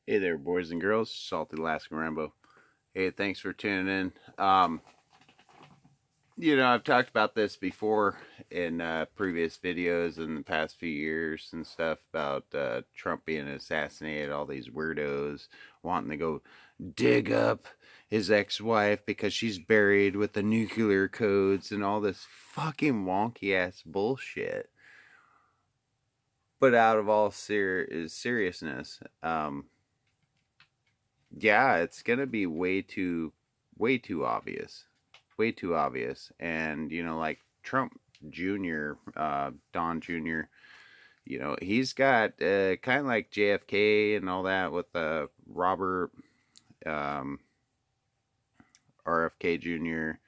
Hey there, boys and girls. Salty Alaskan Rambo. Hey, thanks for tuning in. I've talked about this before in previous videos in the past few years and stuff about Trump being assassinated, all these weirdos wanting to go dig up his ex-wife because she's buried with the nuclear codes and all this fucking wonky ass bullshit. But out of all seriousness, yeah, it's gonna be way too obvious, way too obvious. And like Trump Jr., Don Jr., he's got kind of like JFK and all that with Robert, um, RFK Jr.,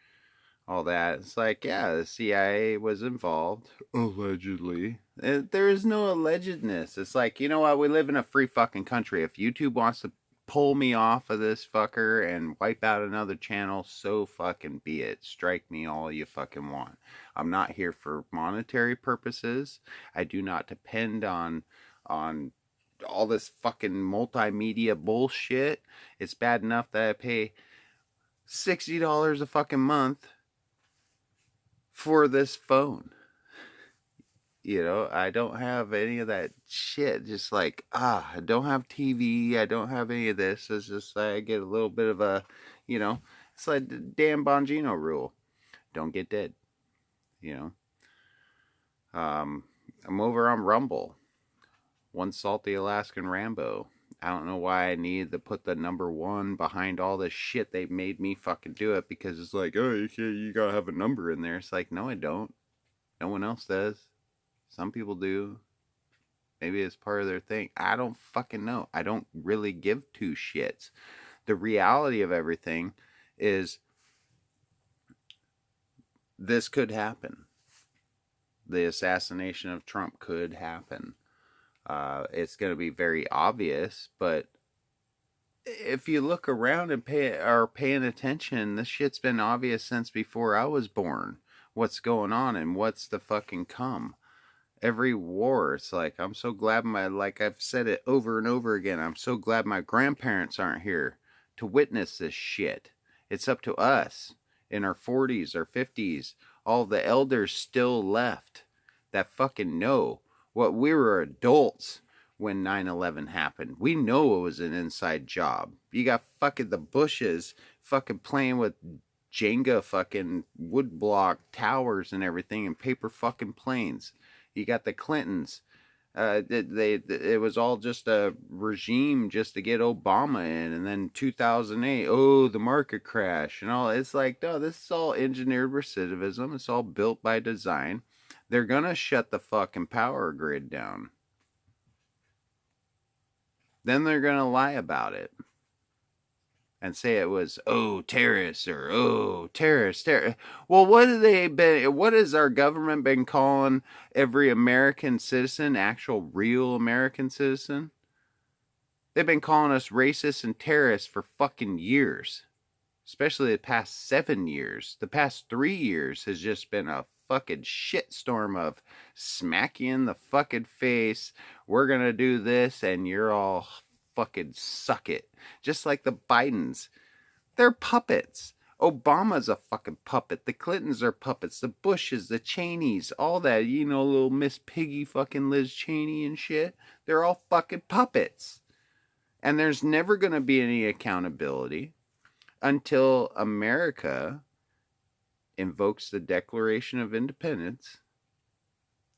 all that. It's like, yeah, the CIA was involved, allegedly. There is no allegedness. It's like, you know what? We live in a free fucking country. If YouTube wants to pull me off of this fucker and wipe out another channel, so fucking be it. Strike me all you fucking want. I'm not here for monetary purposes. I do not depend on all this fucking multimedia bullshit. It's bad enough that I pay $60 a fucking month for this phone. I don't have any of that shit. Just like, I don't have TV. I don't have any of this. It's just I get a little bit of it's like the damn Bongino rule. Don't get dead. You I'm over on Rumble. One salty Alaskan Rambo. I don't know why I need to put the number one behind all this shit. They made me fucking do it because it's like, oh, you gotta have a number in there. It's like, no, I don't. No one else does. Some people do. Maybe it's part of their thing. I don't fucking know. I don't really give two shits. The reality of everything is this could happen. The assassination of Trump could happen. It's going to be very obvious, but if you look around and are paying attention, this shit's been obvious since before I was born. What's going on and what's the fucking come? Every war, it's like, I'm so glad like I've said it over and over again, I'm so glad my grandparents aren't here to witness this shit. It's up to us in our 40s or 50s, all the elders still left that fucking know what we were adults when 9/11 happened. We know it was an inside job. You got fucking the Bushes fucking playing with Jenga fucking woodblock towers and everything and paper fucking planes. You got the Clintons. It was all just a regime just to get Obama in, and then 2008, oh, the market crash and all. It's like, no, this is all engineered recidivism. It's all built by design. They're gonna shut the fucking power grid down. Then they're gonna lie about it and say it was, oh, terrorists, or oh, terrorists. Well, what has our government been calling every American citizen, actual real American citizen? They've been calling us racists and terrorists for fucking years. Especially the past 7 years. The past 3 years has just been a fucking shitstorm of smack you in the fucking face. We're gonna do this and you're all fucking suck it. Just like the Bidens. They're puppets. Obama's a fucking puppet. The Clintons are puppets. The Bushes, the Cheneys, all that, little Miss Piggy fucking Liz Cheney and shit. They're all fucking puppets. And there's never gonna be any accountability until America invokes the Declaration of Independence,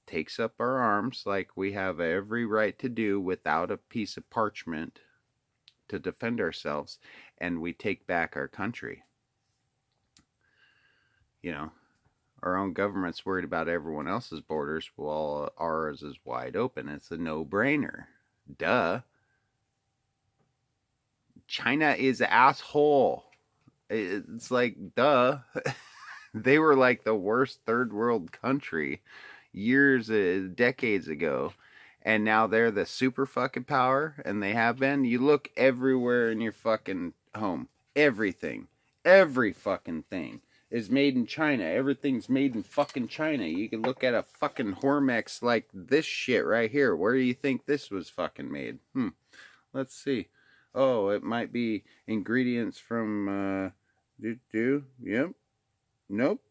takes up our arms like we have every right to do without a piece of parchment to defend ourselves, and we take back our country. Our own government's worried about everyone else's borders while ours is wide open. It's a no-brainer. Duh. China is asshole. It's like, duh. They were like the worst third world country decades ago. And now they're the super fucking power, and they have been. You look everywhere in your fucking home. Everything. Every fucking thing is made in China. Everything's made in fucking China. You can look at a fucking Hormex like this shit right here. Where do you think this was fucking made? Let's see. Oh, it might be ingredients from yep. Nope.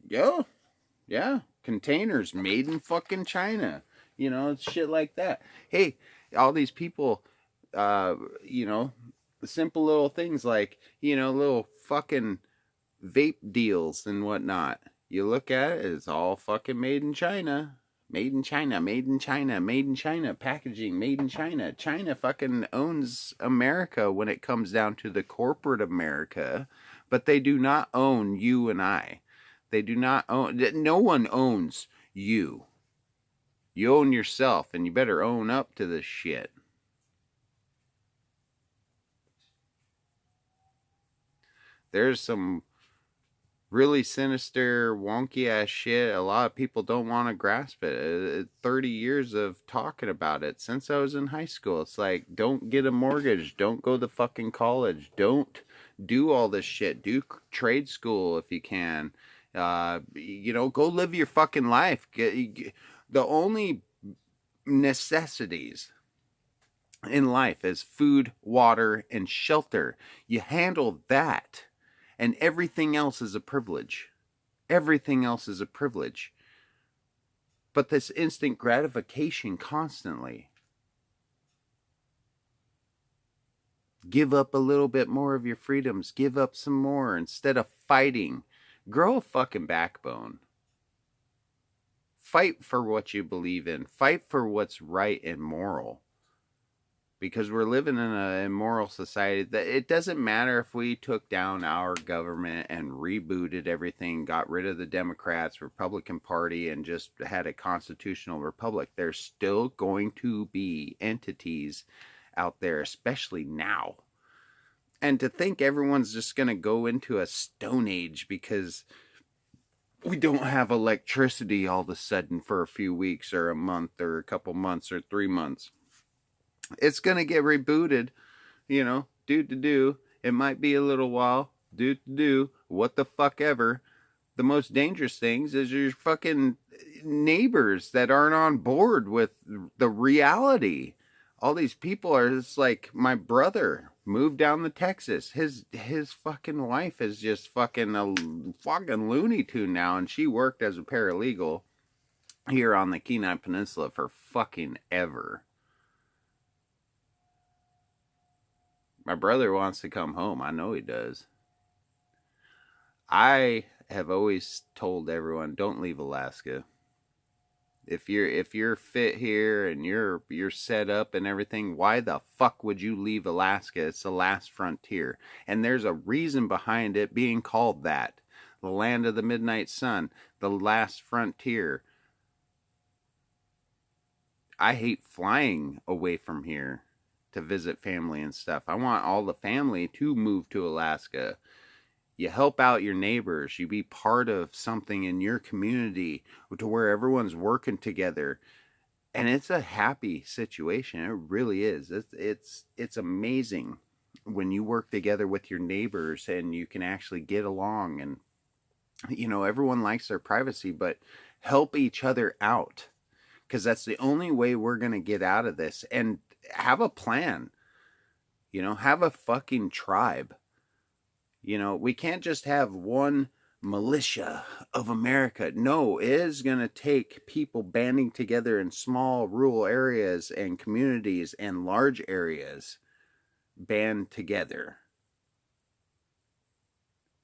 Yo, yeah, containers made in fucking China. Shit like that. Hey, all these people, uh, you know, simple little things like, little fucking vape deals and whatnot. You look at it, it's all fucking made in China. Made in China, made in China, made in China, packaging, made in China. China fucking owns America when it comes down to the corporate America, but they do not own you and I. They do not own, no one owns you. You own yourself, and you better own up to this shit. There's some really sinister, wonky ass shit. A lot of people don't want to grasp it. 30 years of talking about it since I was in high school. It's like, don't get a mortgage. Don't go to fucking college. Don't do all this shit. Do trade school if you can. Go live your fucking life. The only necessities in life is food, water, and shelter. You handle that, and everything else is a privilege. Everything else is a privilege. But this instant gratification constantly. Give up a little bit more of your freedoms. Give up some more instead of fighting. Grow a fucking backbone. Fight for what you believe in. Fight for what's right and moral. Because we're living in an immoral society that it doesn't matter if we took down our government and rebooted everything, got rid of the Democrats, Republican Party, and just had a constitutional republic. There's still going to be entities out there, especially now. And to think everyone's just going to go into a stone age because we don't have electricity all of a sudden for a few weeks or a month or a couple months or 3 months. It's going to get rebooted, do. It might be a little while, do. What the fuck ever. The most dangerous things is your fucking neighbors that aren't on board with the reality. All these people are just like, my brother moved down to Texas. His fucking wife is just fucking a fucking Looney Tune now, and she worked as a paralegal here on the Kenai Peninsula for fucking ever. My brother wants to come home. I know he does. I have always told everyone, don't leave Alaska. If you're fit here and you're set up and everything, why the fuck would you leave Alaska? It's the last frontier. And there's a reason behind it being called that. The land of the midnight sun, the last frontier. I hate flying away from here to visit family and stuff. I want all the family to move to Alaska. You help out your neighbors. You be part of something in your community to where everyone's working together. And it's a happy situation. It really is. It's amazing when you work together with your neighbors and you can actually get along. And, everyone likes their privacy, but help each other out. Because that's the only way we're going to get out of this. And have a plan. Have a fucking tribe. We can't just have one militia of America. No, it is going to take people banding together in small rural areas and communities and large areas band together.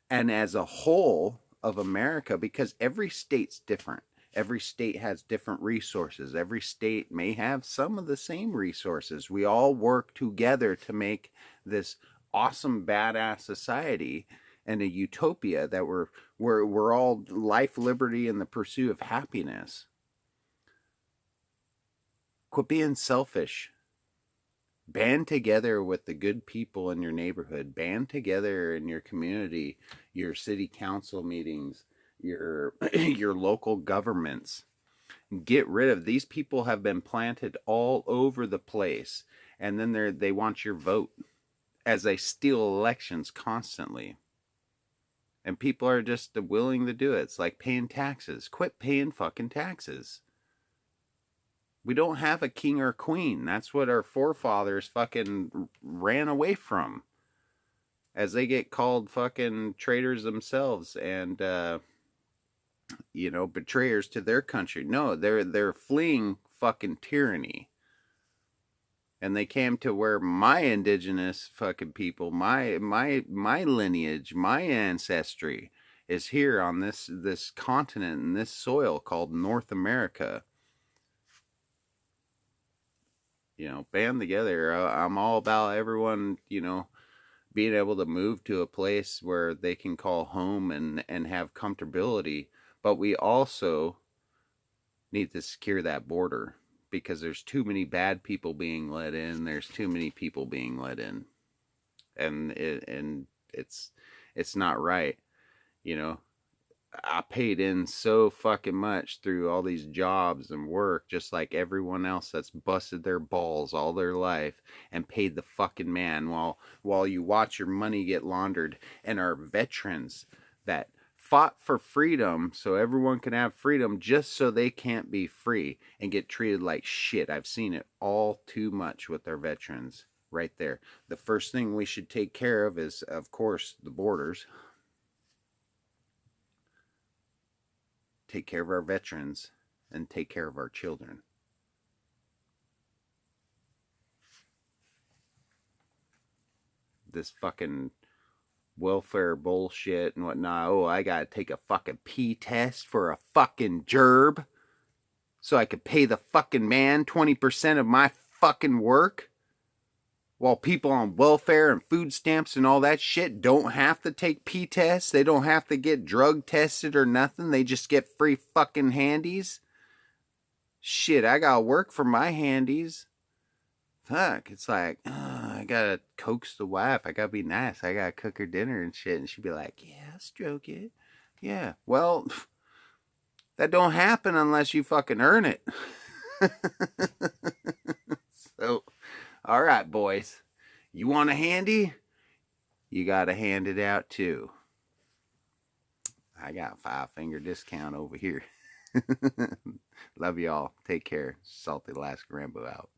And as a whole of America, because every state's different. Every state has different resources. Every state may have some of the same resources. We all work together to make this awesome, badass society and a utopia that we're all life, liberty, and the pursuit of happiness. Quit being selfish. Band together with the good people in your neighborhood. Band together in your community, your city council meetings, your local governments. Get rid of these people. Have been planted all over the place, and then they want your vote as they steal elections constantly. And people are just willing to do it. It's like paying taxes. Quit paying fucking taxes. We don't have a king or queen. That's what our forefathers fucking ran away from, as they get called fucking traitors themselves and betrayers to their country. No, they're fleeing fucking tyranny. And they came to where my indigenous fucking people, my lineage, my ancestry is here on this continent and this soil called North America. Band together. I'm all about everyone, being able to move to a place where they can call home and have comfortability. But we also need to secure that border, because there's too many bad people being let in. There's too many people being let in, and it's not right. I paid in so fucking much through all these jobs and work, just like everyone else that's busted their balls all their life and paid the fucking man, while you watch your money get laundered. And our veterans that fought for freedom so everyone can have freedom, just so they can't be free and get treated like shit. I've seen it all too much with our veterans right there. The first thing we should take care of is, of course, the borders. Take care of our veterans and take care of our children. This fucking welfare bullshit and whatnot. Oh, I gotta take a fucking pee test for a fucking gerb so I could pay the fucking man 20% of my fucking work, while people on welfare and food stamps and all that shit don't have to take pee tests. They don't have to get drug tested or nothing. They just get free fucking handies. Shit, I gotta work for my handies. Fuck, it's like, I gotta coax the wife. I gotta be nice. I gotta cook her dinner and shit. And she'd be like, yeah, I'll stroke it. Yeah, well, that don't happen unless you fucking earn it. So, all right, boys. You want a handy? You gotta hand it out too. I got a 5-finger discount over here. Love y'all. Take care. Salty Alaska Rambo out.